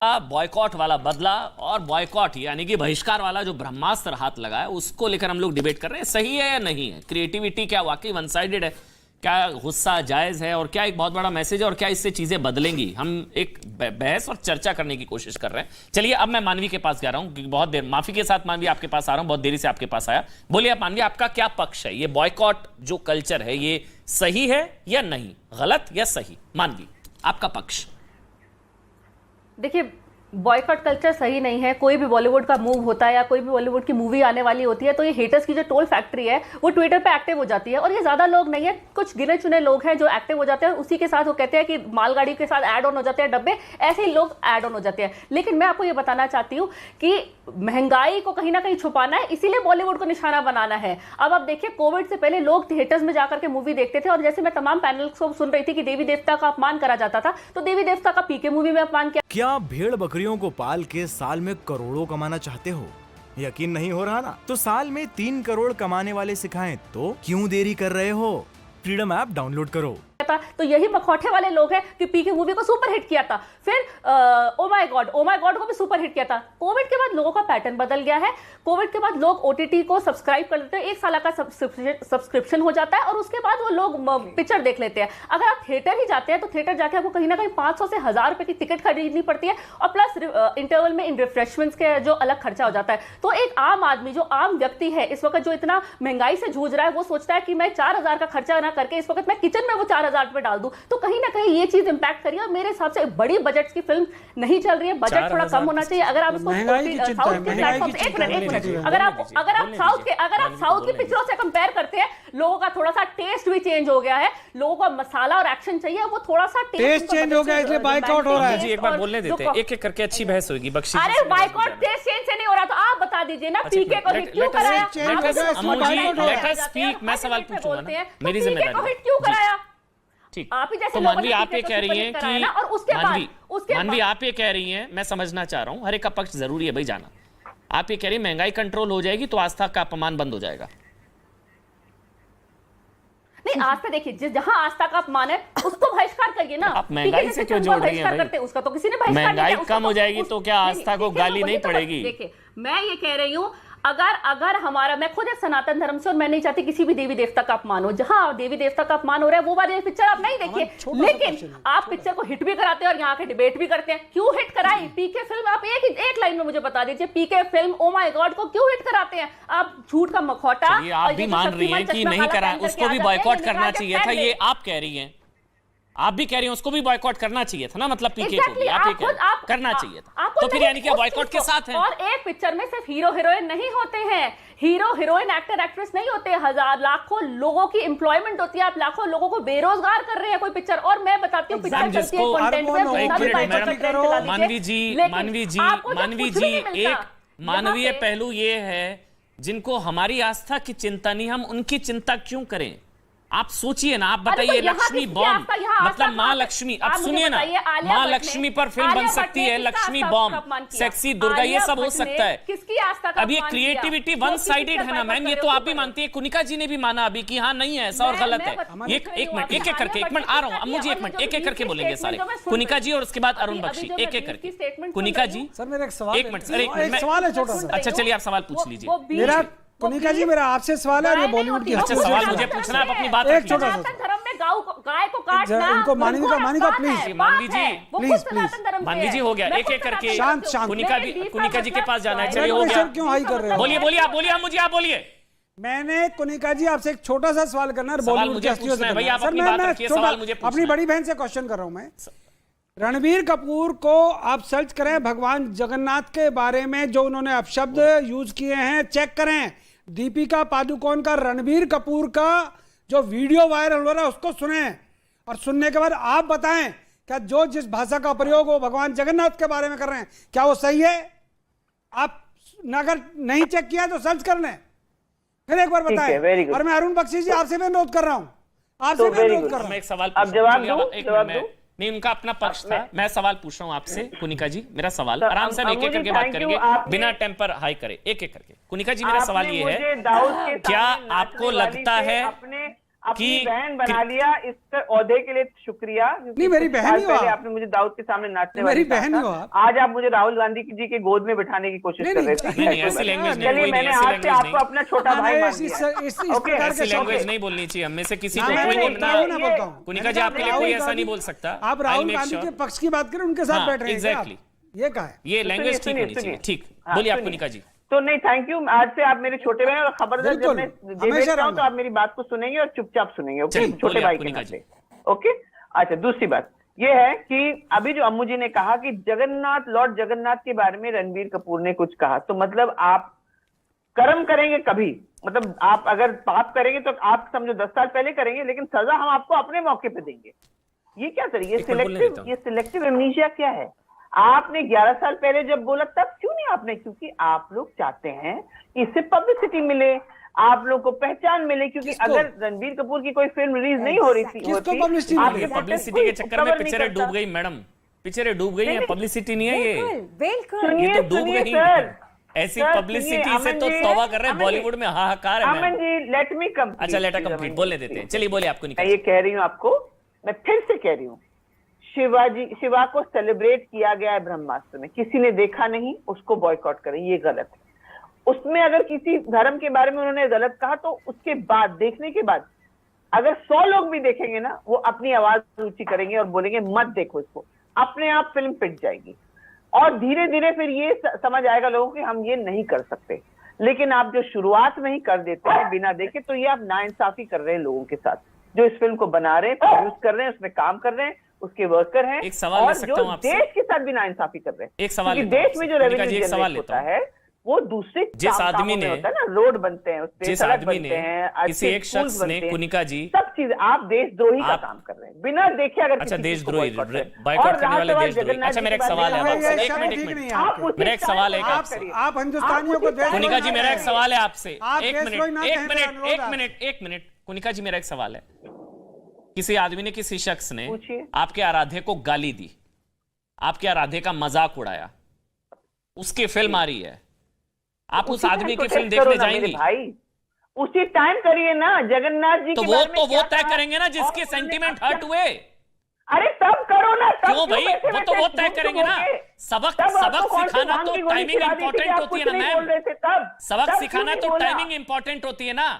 Boycott वाला बदला और बॉयकॉट यानी कि बहिष्कार वाला जो ब्रह्मास्त्र हाथ लगा है उसको लेकर हम लोग डिबेट कर रहे हैं, सही है या नहीं है। क्रिएटिविटी क्या वाकई वन साइडेड है, क्या गुस्सा जायज है और क्या एक बहुत बड़ा मैसेज है और क्या इससे चीजें बदलेंगी। हम एक बहस और चर्चा करने की कोशिश कर रहे हैं। चलिए अब मैं मानवी के पास जा रहा हूं क्योंकि बहुत देर माफी के साथ मानवी आपके पास आ रहा हूं, बहुत देरी से आपके पास आया। बोलिए आप मानवी, आपका क्या पक्ष है, ये बॉयकॉट जो कल्चर है ये सही है या नहीं, गलत या सही? मानवी आपका पक्ष। देखिए, बॉयकॉट कल्चर सही नहीं है। कोई भी बॉलीवुड का मूव होता है या कोई भी बॉलीवुड की मूवी आने वाली होती है तो ये हेटर्स की जो टोल फैक्ट्री है वो ट्विटर पे एक्टिव हो जाती है और ये ज्यादा लोग नहीं है, कुछ गिने चुने लोग हैं जो एक्टिव हो जाते हैं। उसी के साथ वो कहते हैं कि मालगाड़ी के साथ ऐड ऑन हो जाते हैं डब्बे, ऐसे ही लोग ऐड ऑन हो जाते हैं। लेकिन मैं आपको ये बताना चाहती हूँ कि महंगाई को कहीं ना कहीं छुपाना है, इसीलिए बॉलीवुड को निशाना बनाना है। अब आप देखिए, कोविड से पहले लोग थिएटर्स में जाकर के मूवी देखते थे और जैसे मैं तमाम पैनल को सुन रही थी कि देवी देवता का अपमान करा जाता था, तो देवी देवता का पीके मूवी में अपमान किया। क्या भेड़ बकरियों को पाल के साल में करोड़ों कमाना चाहते हो? यकीन नहीं हो रहा ना? तो साल में 3 करोड़ कमाने वाले सिखाएं तो क्यों देरी कर रहे हो? फ्रीडम ऐप डाउनलोड करो। तो यही मखौटे वाले लोग हैं कि पीके मूवी को सुपर हिट किया था, फिर ओ माय गॉड को भी सुपर हिट किया था। कोविड के बाद लोगों का पैटर्न बदल गया है। कोविड के बाद लोग ओटीटी को सब्सक्राइब कर लेते हैं, 1 साल का सब्सक्रिप्शन हो जाता है और उसके बाद वो लोग पिक्चर देख लेते हैं। अगर आप थिएटर ही जाते हैं तो थिएटर जाके आपको कहीं ना कहीं 500 से 1000 रुपए की टिकट खरीदनी पड़ती है और प्लस इंटरवल में इन रिफ्रेशमेंट्स के जो अलग खर्चा हो जाता है। तो एक आम आदमी, जो आम व्यक्ति है इस वक्त, जो इतना महंगाई से जूझ रहा है, वो सोचता है कि मैं 4000 का खर्चा ना करके इस वक्त मैं किचन में वो 4000 रुपए डाल दूं। तो कहीं ना कहीं ये चीज इंपैक्ट करी और मेरे हिसाब से बड़ी बजट की फिल्म नहीं चल रही है। बजट थोड़ा कम होना चाहिए। अगर आप इसको अगर आप साउथ की पिक्चरों से कंपेयर करते हैं, लोगों का थोड़ा सा टेस्ट भी चेंज हो गया है। लोगों का मसाला और एक्शन चाहिए, वो थोड़ा सा टेस्ट चेंज हो गया, इसलिए बाइकआउट हो रहा है। जी एक बार बोलने देते हैं, एक एक करके अच्छी बहस होगी। बख्शी, अरे बाइकॉट टेस्ट चेंज से नहीं हो रहा, तो आप बता दीजिए ना पीके को हिट क्यों कराया? लेट अस स्पीक, मैं सवाल पूछूंगा ना, मेरी जिम्मेदारी। हिट क्यों कराया? ठीक, आप ही जैसे तो मानवी आप ये कह रही हैं कि और उसके मानवी आप ये कह रही हैं, मैं समझना चाह रहा हूं, हर एक का पक्ष जरूरी है भाई जाना। आप ये कह रही हैं महंगाई कंट्रोल हो जाएगी तो आस्था का अपमान बंद हो जाएगा। नहीं, आस्था देखिए, जहां आस्था का अपमान है उसको बहिष्कार करिए ना। आप महंगाई से क्यों जोड़ रही हैं भाई? उसका तो किसी ने बहिष्कार नहीं किया। महंगाई कम हो जाएगी तो क्या आस्था को गाली नहीं पड़ेगी? देखिए, मैं ये कह रही हूँ, अगर हमारा, मैं खुद एक सनातन धर्म से और मैं नहीं चाहती किसी भी देवी देवता का अपमान हो। जहां देवी देवता का अपमान हो रहा है वो वाली पिक्चर आप नहीं देखिए, लेकिन आप पिक्चर को हिट भी कराते हैं और यहाँ के डिबेट भी करते हैं। क्यों हिट कराई पीके फिल्म? आप एक लाइन में मुझे बता दीजिए, पीके फिल्म ओ माय गॉड को क्यों हिट कराते हैं आप? झूठ का मखौटा। आप भी मान रही हैं कि नहीं करा, उसको भी बॉयकॉट करना चाहिए था, ये आप कह रही हैं। आप भी कह रही हैं उसको भी बॉयकॉट करना चाहिए था ना, मतलब पीके को भी आप करना चाहिए था। तो फिर यानी कि बॉयकॉट के साथ हैं। और एक पिक्चर में सिर्फ हीरो हीरोइन नहीं होते हैं, हीरो हीरोइन एक्टर एक्ट्रेस नहीं होते, हजार लाखों लोगों की एम्प्लॉयमेंट होती है। आप लाखों लोगों को बेरोजगार कर रहे हैं कोई पिक्चर। और मैं बताती हूँ पिक्चर चलती है कंटेंट में। मानवी जी एक मानवीय पहलू ये है, जिनको हमारी आस्था की चिंता नहीं, हम उनकी चिंता क्यों करें? आप सोचिए ना, आप बताइए, लक्ष्मी बॉम्ब मतलब माँ लक्ष्मी, अब सुनिए ना, माँ लक्ष्मी पर फिल्म बन सकती है, लक्ष्मी बॉम्ब, सेक्सी दुर्गा, ये सब हो सकता है। किसकी आस्था का? अब ये क्रिएटिविटी वन साइडेड है ना मैम, ये तो आप भी मानती है, कुनिका जी ने भी माना अभी कि हाँ नहीं है ऐसा और गलत है। एक मिनट, एक एक करके, एक मिनट आ रहा हूँ अम्मू जी, एक मिनट, एक एक करके बोलेंगे सारे। कुनिका जी और उसके बाद अरुण बख्शी, एक एक करके। कुनिका जी सर, मेरा एक सवाल, एक मिनट सर, एक सवाल है छोटा सा। अच्छा चलिए आप सवाल पूछ लीजिए। कुनिका जी, मेरा आपसे सवाल है और ये बॉलीवुड की अच्छा सवाल मुझे पूछना है, आप अपनी बात एक छोटा सा धर्म में गाय को काटना, इनको मानवी का प्लीज, मानवी जी प्लीज मानवी जी हो गया, एक एक करके। शांत शांत। कुनिका जी के पास जाना है, चलिए हो गया। क्यों हाई कर रहे हो? बोलिए बोलिए आप बोलिए, मुझे आप बोलिए। मैंने कुनिका जी आपसे एक छोटा सा सवाल करना है, सवाल मुझे पूछना है भाई, आप अपनी बात रखिए, सवाल मुझे पूछना है। अपनी बड़ी बहन से क्वेश्चन कर रहा हूं मैं। रणबीर कपूर को आप सर्च करें, भगवान जगन्नाथ के बारे में जो उन्होंने अपशब्द यूज किए हैं चेक करें। दीपिका पादुकोण का रणबीर कपूर का जो वीडियो वायरल हो रहा है उसको सुने और सुनने के बाद आप बताएं क्या जो जिस भाषा का प्रयोग हो भगवान जगन्नाथ के बारे में कर रहे हैं क्या वो सही है? आप अगर नहीं चेक किया तो सर्च कर लें, फिर एक बार बताएं। और मैं अरुण बख्शी जी आपसे भी अनुरोध कर रहा हूं, आपसे भी अनुरोध कर रहा हूं। एक सवाल नहीं, उनका अपना पक्ष था, मैं सवाल पूछ रहा हूं आपसे। कुनिका जी मेरा सवाल, आराम से एक एक करके बात करेंगे, बिना टेम्पर हाई करे, एक एक करके। कुनिका जी मेरा सवाल ये है, क्या आपको लगता है अपनी कि बहन बना लिया, इस ओहदे के लिए शुक्रिया। नहीं, मेरी कुछ बहन साल ही हो पहले आप। आपने मुझे दाऊद के सामने नाचने मेरी वाली कहा बहन ही हो था। आप। आज आप मुझे राहुल गांधी जी के गोद में बिठाने की कोशिश नहीं, कर रहे नहीं, थे। नहीं, ऐसी लैंग्वेज नहीं, चलिए, कोई नहीं, मैंने ऐसी आज से लैंग्वेज आपको नहीं। अपना छोटा भाई मान इस लिया। ओके, प्रकार ऐसी के लैंग्वेज शब्द नहीं बोलनी चाहिए, हमें से किसी ना, को मैं कोई नहीं, नहीं क्यों ना ये- बोलता हूं? कुनिका जी, आपके लिए राहुल कोई ऐसा गांधी- नहीं बोल सकता। आप I'll Rahul make Gandhi sure। के पक्ष की बात करें, उनके साथ हाँ, बैठ रहे हैं क्या आप? exactly। ये कहा है। ये लैंग्वेज ठीक सुनिए, होनी चाहिए। सुनिए। ठीक, हाँ, बोलिए आप सुनिए। कुनिका जी। तो नहीं, थैंक यू। आज से आप मेरे छोटे भाई, और खबरदार जब बिल्कुल, मैं हमेशा डिबेट कर रहा हूं रहूंगा। तो आप मेरी बात को सुनेंगे और चुपचाप सुनेंगे। ओके, चलिए, छोटे बोलिए भाई आप, के कुनिका नाते। ओके, अच्छा, दूसरी बात ये है कि अभी जो अम्मू जी ने कहा कि लॉर्ड जगन्नाथ के बारे में रणबीर कपूर ने कुछ कहा, तो मतलब आप कर्म करेंगे कभी, मतलब आप अगर पाप करेंगे तो आप समझो 10 साल पहले करेंगे, लेकिन सजा हम आपको अपने मौके पे देंगे। ये क्या करिए, एक मिनट बोलने देता हूं। ये सिलेक्टिव एमनीशिया क्या है? आपने 11 साल पहले जब बोला तब क्यों नहीं आपने? क्योंकि आप लोग चाहते हैं कि इससे पब्लिसिटी मिले, आप लोग को पहचान मिले, क्योंकि किसको? अगर रणबीर कपूर की कोई फिल्म रिलीज नहीं हो रही थी, किसको होती, publicity आपके मिले? content पब्लिसिटी के कोई चक्कर में cover नहीं पिक्चरें करता। डूब गई मैडम, पिक्चरें डूब गई हैं, पब्लिसिटी नहीं है ये, बिल्कुल सुनिए, ये तो डूब सुनिए गई। सर, ऐसी सर, पब्लिसिटी सुनिए, से तो अमन जी, तौबा कर रहे हैं, अमन जी, बॉलीवुड में हाहाकार है अमन मैम। जी, लेट मी कंप्लीट। अच्छा, लेट कंप्लीट, बोलने देते हैं। चलिए, बोलिए आपको मैं निकाल। ये कह रही हूँ आपको, मैं फिर से कह रही हूँ, शिवा को सेलिब्रेट किया गया है ब्रह्मास्त्र में, किसी ने देखा नहीं, उसको बॉयकॉट करें, ये गलत है। उसमें अगर किसी धर्म के बारे में उन्होंने गलत कहा, तो उसके बाद, देखने के बाद, अगर 100 लोग भी देखेंगे ना, वो अपनी आवाज ऊंची करेंगे और बोलेंगे मत देखो इसको, अपने आप फिल्म पिट जाएगी। और धीरे धीरे फिर ये समझ आएगा लोगों कि हम ये नहीं कर सकते। लेकिन आप जो शुरुआत में ही कर देते हैं बिना देखे, तो ये आप नाइंसाफी कर रहे हैं लोगों के साथ, जो इस फिल्म को बना रहे हैं, प्रोड्यूस कर रहे हैं, उसमें काम कर रहे हैं, उसके वर्कर हैं, एक सवाल ले और सकता जो हूं आपसे? देश के साथ भी नाइंसाफी कर रहे हैं। एक सवाल क्योंकि लेता हूं देश में जो आपसे। कुनिका जी, रेवेन्यू एक सवाल जनरेट लेता होता है वो दूसरे जिस कामों आदमी में ने- होता है ना, रोड बनते हैं, उससे जिस सड़क आदमी बनते ने हैं, किसी अच्छे एक स्कूल्स शख्स ने, बनते हैं, कुनिका जी, सब चीज आप देशद्रोही का आप- काम कर रहे हैं बिना देखे। अगर अच्छा, किसी चीज को देशद्रोही, boycott करें। बायकॉट और करने रहा वाले सवाल देशद्रोही। जगन्नाथ अच्छा, जी मेरा के एक बारे सवाल में, है आपसे, ये एक शब्द मिनट, एक ठीक मिनट। नहीं है आप आपके। उसी मेरा एक सवाल है टाइम आपसे। करिए। आप हिंदुस्तानियों को आप उसी देश- कुनिका जी, मेरा एक करिए। सवाल है आपसे, आप एक देशद्रोही मिनट, ना एक कहें, मेरा मिनट, अनुरोध एक है। मिनट, एक मिनट। कुनिका जी, मेरा एक सवाल है। किसी आदमी ने, किसी शख्स ने पूछिए। आपके आराध्य को गाली दी, आपके आराध्य का मजाक उड़ाया, उसकी फिल्म आ रही है, आप उस उसी आदमी टाइम की तो फिल्म टेस्ट करो देखने ना मेरे जाएंगी? भाई, उसी टाइम करिए ना। जगन्नाथ जी तो के वो बारे में तो वो क्या तय कहा? करेंगे ना जिसके और उन्होंने सेंटीमेंट अब हर्ट हुए। अरे तब करो ना, तब क्यों भाई, बैठे वो तो वो बैठे तय गुम करेंगे ना। होके? सबक तब आपको सबक कौन सी सिखाना भांग तो की गोली टाइमिंग खिला दी थी कि इंपॉर्टेंट आप होती है कुछ ना नहीं मैम। बोल रहे थे तब? सबक तब सिखाना क्यों तो नहीं बोला? टाइमिंग इंपॉर्टेंट होती है ना,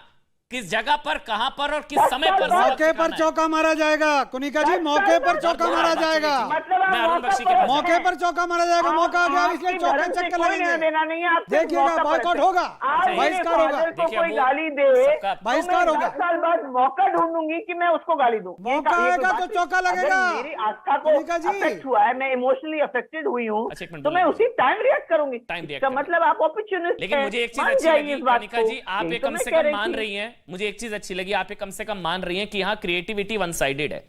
किस जगह पर, कहां पर और किस दस समय साल पर बाद सबक मौके पर सिखाना है। चौका मारा जाएगा कुनिका जी, दस मौके साल पर बाद चौका दो मारा बात जाएगा। चली थी। मतलब आप मैं अरुण मौका बख्शी के पर पास मौके पर चौका मारा जाएगा, मौका आ गया, इसलिए आपकी चौके धर्म से चक्कर कोई लेना लगेंगे। देना नहीं है, आप सिर्फ देखिएगा, मौका पर बॉयकॉट रहते हैं। होगा, आज मेरे बहिष्कार होगा। father को देखिए, कोई वो गाली दे सबका- तो बहिष्कार मैं होगा। 10 साल बाद मौका ढूंढूंगी कि मैं उसको गाली दूं। ये मौका ये कोई आएगा बात तो नहीं। चौका अगर लगेगा। मेरी आस्था को कुनिका जी। अफेक्ट हुआ है, मैं इमोशनली अफेक्टेड हुई हूँ, अच्छा, एक मिनट तो मैं बोलिए। उसी टाइम रिएक्ट करूंगी। टाइम react इसका करेंगे। मतलब आप ऑपर्चुनिस्ट लेकिन मुझे एक चीज मान अच्छी जाइए लगी इस बात कनिका को। जी, आप यही एक तो कम मैं से कह कम रही मान थी। रही हैं, मुझे एक चीज अच्छी लगी, आप एक कम से कम मान रही हैं कि यहाँ क्रिएटिविटी वन साइडेड है,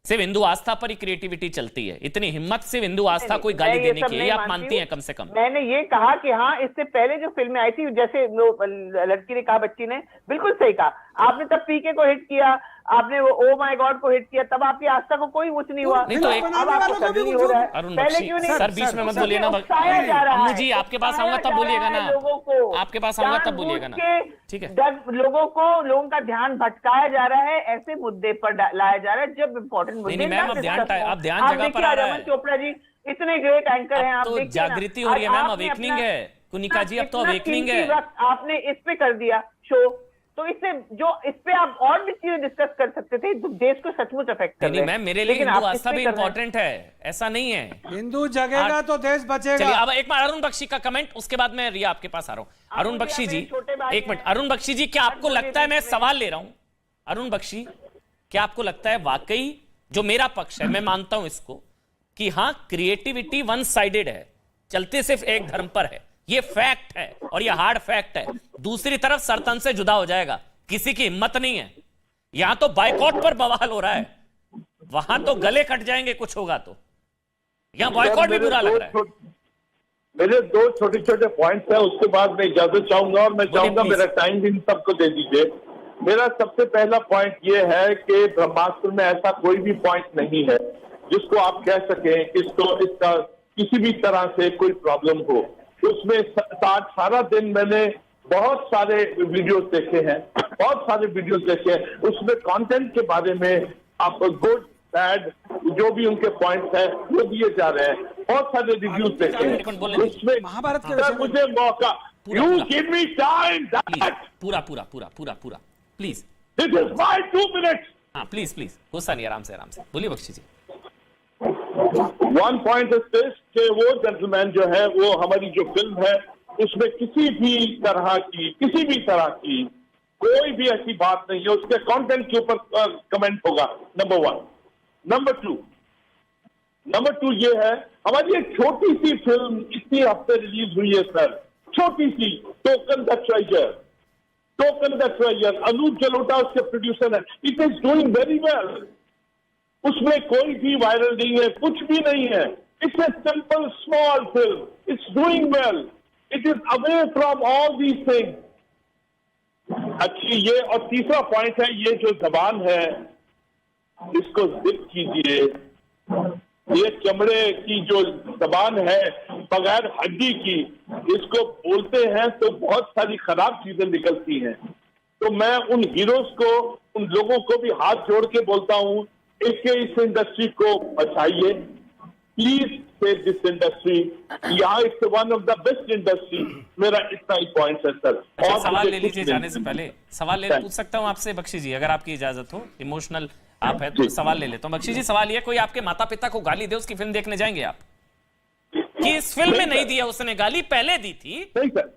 सिर्फ हिंदू आस्था पर ही क्रिएटिविटी चलती है। इतनी हिम्मत सिर्फ हिंदू आस्था कोई गाली मैं ये देने सब की है, नहीं ये आप मानती मानती हूँ। हैं कम से कम? मैंने ये कहा कि हाँ, इससे पहले जो फिल्में आई थी, जैसे वो लड़की ने कहा, बच्ची ने बिल्कुल सही कहा, आपने तब पीके को हिट किया, आपने वो ओ माय गॉड को हिट किया, तब आपकी आस्था को कोई कुछ नहीं हुआ। नहीं तो एक- अब आपको कभी नहीं हो रहा है। अरुण पहले बख्शी, क्यों नहीं? सर बीच में मत बोलिए ना। उकसाया जा रहा अम्मू है, जी, आपके पास उकसाया आऊंगा तब जा बोलिएगा रहा ना। है लोगों को। आपके पास आऊंगा तब बोलिएगा ना। ठीक है। लोगों का ध्यान भटकाया जा रहा है, ऐसे मुद्दे पर लाया जा रहा है जब इंपॉर्टेंट मुद्दे नहीं, मैम, अब ध्यान जगह पर देखिए, आ रहा रमन है। चोपड़ा जी इतने ग्रेट एंकर हैं, अब आप तो देखिए ना। जागृति हो रही है आज मैम, आपने अवेकनिंग अपना- है कुनिका जी, अब तो इतना अवेकनिंग कीमती है। वक्त आपने इस पे कर दिया शो, तो इससे जो इस पे आप और भी चीजें डिस्कस कर सकते थे, तो देश को सचमुच अफेक्ट कर नहीं रहे मैम, हैं। मेरे लिए लेकिन हिंदू आप इस आस्था पे भी कर रहे हैं। इंपॉर्टेंट है, ऐसा नहीं है। हिंदू जगेगा तो देश चलिए, बचेगा। अब एक बार अरुण बख्शी का कमेंट, उसके बाद मैं रिया आपके पास आ रहा हूं। अरुण मुझे बख्शी आप जी, मेरे छोटे भाई एक मिनट। हैं। अरुण बख्शी जी, क्या आपको मुझे लगता है, मैं देख रहे सवाल ले रहा हूं, अरुण बख्शी, क्या आपको लगता है वाकई जो मेरा पक्ष है, मैं मानता हूं इसको, कि हां क्रिएटिविटी वन साइडेड है, चलते सिर्फ एक धर्म पर है, ये फैक्ट है और ये हार्ड फैक्ट है। दूसरी तरफ सरतन से जुदा हो जाएगा, किसी की हिम्मत नहीं है। यहां तो बायकॉट पर बवाल हो रहा है, वहां तो गले कट जाएंगे कुछ होगा तो, यहां बॉयकॉट भी बुरा लग रहा है। मेरे दो छोटे छोटे पॉइंट्स हैं, उसके बाद मैं इजाजत चाहूंगा, और मैं चाहूंगा please। मेरा टाइम भी इन सबको दे दीजिए। मेरा सबसे पहला पॉइंट ये है कि ब्रह्मास्त्र में ऐसा कोई भी पॉइंट नहीं है जिसको आप कह सकें कि इसका किसी भी तरह से कोई प्रॉब्लम हो। उसमें सारा दिन मैंने बहुत सारे वीडियोस देखे हैं, बहुत सारे वीडियोस देखे हैं, उसमें कंटेंट के बारे में आप गुड बैड जो भी उनके पॉइंट्स हैं वो दिए जा रहे हैं, बहुत सारे रिव्यूज देखे हैं उसमें। महाभारत के सर मुझे मौका, यू गिव मी टाइम, पूरा पूरा पूरा पूरा पूरा please, this is my 2 minutes. हाँ प्लीज प्लीज, गुस्सा नहीं, आराम से बोलिए बख्शी जी। वन पॉइंट इज दिस कि वो जेंटलमैन जो है वो हमारी जो फिल्म है उसमें किसी भी तरह की कोई भी ऐसी बात नहीं है, उसके कंटेंट के ऊपर कमेंट होगा, नंबर 1। नंबर टू ये है, हमारी एक छोटी सी फिल्म इसी हफ्ते रिलीज हुई है सर, छोटी सी, token the treasure, Anup Jalota उसके प्रोड्यूसर है। It is doing very well, उसमें कोई भी वायरल नहीं है, कुछ भी नहीं है, it's a simple small film, it's doing well, it is away from all these things. अच्छी ये, और तीसरा पॉइंट है, ये जो जबान है इसको जिप कीजिए, ये चमड़े की जो जबान है बगैर हड्डी की, इसको बोलते हैं तो बहुत सारी खराब चीजें निकलती हैं। तो मैं उन हीरोज को, उन लोगों को भी हाथ जोड़ के बोलता हूं, इस इंडस्ट्री को बचाइए प्लीज, सेव दिस इंडस्ट्री। यहाँ it's one of the best industry. मेरा इतना ही पॉइंट है सर। और सवाल ले लीजिए, जाने से पहले सवाल पूछ सकता हूँ आपसे बख्शी जी, अगर आपकी इजाजत हो, इमोशनल आप है तो सवाल ले लेता हूँ। बख्शी जी सवाल ये, कोई आपके माता पिता को गाली दे, उसकी फिल्म देखने जाएंगे आप? कि इस फिल्म में नहीं दिया उसने गाली, पहले दी थी,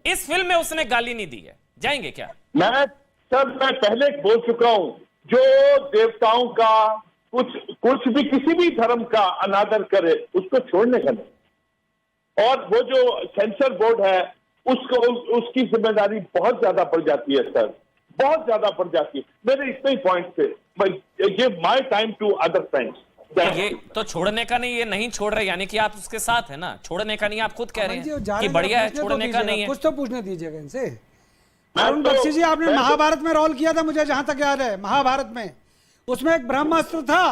इस फिल्म में उसने गाली नहीं दी है, जाएंगे क्या? मैं पहले बोल चुका हूं, जो देवताओं का कुछ भी किसी भी धर्म का अनादर करे उसको छोड़ने का नहीं। और वो जो सेंसर बोर्ड है उसकी जिम्मेदारी बहुत ज्यादा पड़ जाती है सर, बहुत ज्यादा पड़ जाती है। मेरे इतने ही पॉइंट थे, give my time to other friends. ये तो छोड़ने का नहीं, ये नहीं छोड़ रहे, यानी कि आप उसके साथ है ना, छोड़ने का नहीं, आप खुद कह रहे हैं कि बढ़िया है, छोड़ने का नहीं है। कुछ तो पूछने दीजिएगा इनसे। अरुण बख्शी जी, आपने महाभारत में रोल किया था, मुझे जहां तक याद है, महाभारत में उसमें एक ब्रह्मास्त्र था,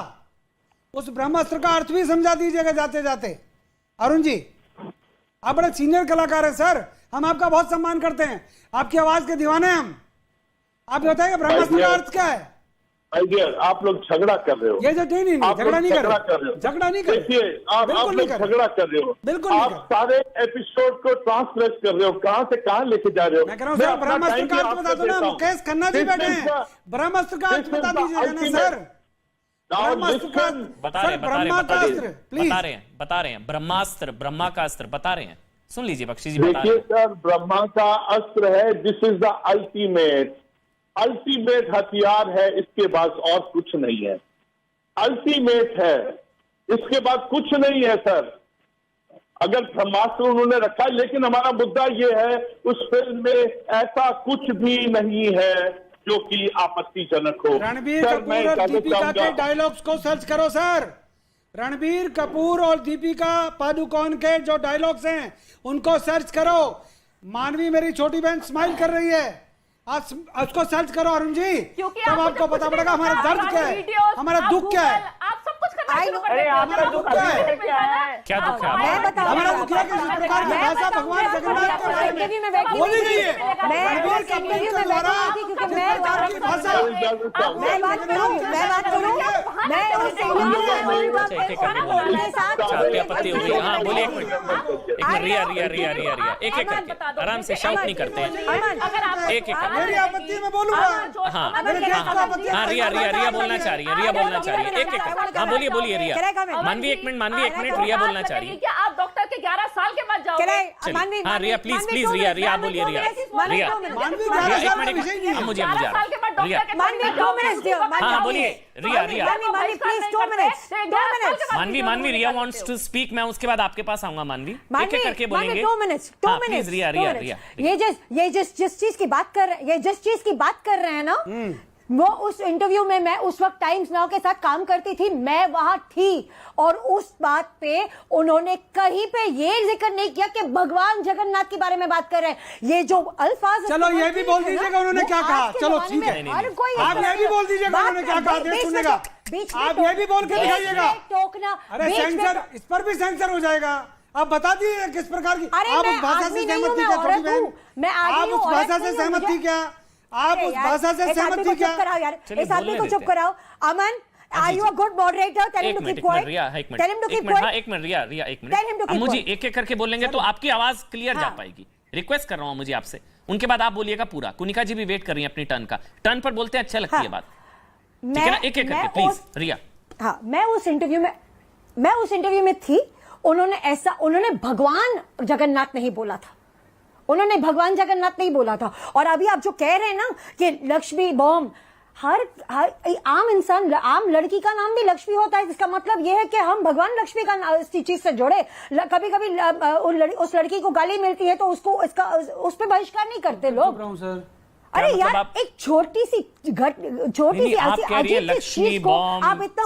उस ब्रह्मास्त्र का अर्थ भी समझा दीजिएगा जाते जाते। अरुण जी, आप बड़े सीनियर कलाकार हैं सर, हम आपका बहुत सम्मान करते हैं, आपकी आवाज के दीवाने हैं हम। आप बताइए ब्रह्मास्त्र का अर्थ क्या है? आप लोग झगड़ा कर रहे हो। ये जो नहीं झगड़ा नहीं कर रहे, झगड़ा नहीं कर देखिए, आप लोग झगड़ा कर रहे हो, बिल्कुल आप सारे एपिसोड को ट्रांसलेट कर रहे हो, कहां से कहां लेके जा रहे हो। मैं कह रहा हूं सर, ब्रह्मास्त्र का अर्थ बता दो ना, मुकेश खन्ना जी बैठे हैं, ब्रह्मास्त्र का अर्थ बता दीजिएगा ना सर। ब्रह्मास्त्र का बता रहे हैं ब्रह्मास्त्र, ब्रह्मा का अस्त्र बता रहे हैं, सुन लीजिए बख्शी जी। देखिए सर, ब्रह्मा का अस्त्र है, दिस इज द अल्टीमेट हथियार है, इसके बाद और कुछ नहीं है, अल्टीमेट है, इसके बाद कुछ नहीं है सर। अगर ब्रह्मास्त्र उन्होंने रखा, लेकिन हमारा मुद्दा यह है उस फिल्म में ऐसा कुछ भी नहीं है जो कि आपत्तिजनक हो। रणबीर कपूर और दीपिका के डायलॉग्स को सर्च करो सर, रणबीर कपूर और दीपिका पादुकोण के जो डायलॉग्स हैं उनको सर्च करो। मानवी मेरी छोटी बहन स्माइल कर रही है, आप उसको सर्च करो अरुण जी, तब आपको पता पड़ेगा हमारा दर्द क्या है, हमारा दुख क्या है। आप सब कुछ करना शुरू कर अरे देते हैं। आपका दुख क्या है? क्या दुख है? हमारा दुख है कि जिस प्रकार की भाषा भगवान जगन्नाथ के बारे में बोली गई है, रणबीर कपूर के द्वारा जिस प्रकार की भाषा, मैं बात करूं, मैं उस आपकी आपत्ति हो गई? हाँ बोलिए, एक मिनट रिया, एक करके आराम से शाउट नहीं करते हैं, एक मेरी आपत्ति में बोलूंगा। हाँ रिया बोलना चाह रही है, एक हाँ बोलिए रिया। मानवी एक मिनट, रिया बोलना चाह रही है। क्या आप डॉक्टर के 11 साल के बाद जाओगे? हाँ रिया प्लीज रिया बोलिए, रिया मुझे रिया, हाँ बोलिए रिया। मानवी रिया वांट्स टू स्पीक, मैं उसके बाद आपके पास आऊंगा। मानवी एक एक करके बोलेंगे। 2 मिनट रिया ये जिस चीज की बात कर रहे हैं ना, वो उस इंटरव्यू में मैं उस वक्त टाइम्स नाउ के साथ काम करती थी, मैं वहां थी, और उस बात पे उन्होंने कहीं पे ये जिक्र नहीं किया कि भगवान जगन्नाथ के बारे में बात कर रहे हैं। ये जो अल्फाज, चलो ये भी बोल दीजिएगा उन्होंने क्या कहा, चलो ठीक है, आप ये भी बोल दीजिएगा उन्होंने क्या कहा, देश सुनेगा। आप ये भी बोल के दिखाइएगा। अरे सेंसर, इस पर भी सेंसर हो जाएगा। आप बता दीजिए किस प्रकार की, आप भाषा से सहमत थी क्या? मैं आप आदमी हूँ, उस औरत भाषा से नहीं हूँ, सहमत मुझे- थी क्या? आप अरे उस यार, भाषा से इस आदमी सहमत को थी क्या? चुप कराओ यार, चलिए, इस आदमी बोलने को चुप देते हैं। कराओ। Aman, are you a good moderator? Tell him to keep quiet. Riya, एक मिनट, टेल हिम टू एक कीप मिनट, हाँ, क्वाइट। एक मिनट, रिया, एक Tell him to minute. keep मुझे quiet. एक एक करके बोलेंगे तो आपकी आवाज क्लियर जा हाँ। पाएगी। रिक्वेस्ट कर रहा हूं मुझे आपसे, उनके बाद आप बोलिएगा पूरा। कुनिका जी भी वेट कर रही हैं अपनी टर्न का। टर्न पर बोलते हैं, अच्छा लगती है हाँ। बात, ठीक है ना? एक एक करके प्लीज रिया। हाँ, मैं उस इंटरव्यू में थी। उन्होंने भगवान जगन्नाथ नहीं बोला था। उन्होंने भगवान जगन्नाथ नहीं बोला था। और अभी आप जो कह रहे हैं ना कि लक्ष्मी बॉम्ब, हर आम इंसान, आम लड़की का नाम भी लक्ष्मी होता है। इसका मतलब यह है कि हम भगवान लक्ष्मी का इस चीज से जुड़े। कभी कभी उस लड़की को गाली मिलती है तो उस पर बहिष्कार नहीं करते लोग। सर, अरे मतलब यार, आप- एक छोटी सी नहीं, आप कह रही है अजीब सी लक्ष्मी चीज को बॉम्ब, आप इतना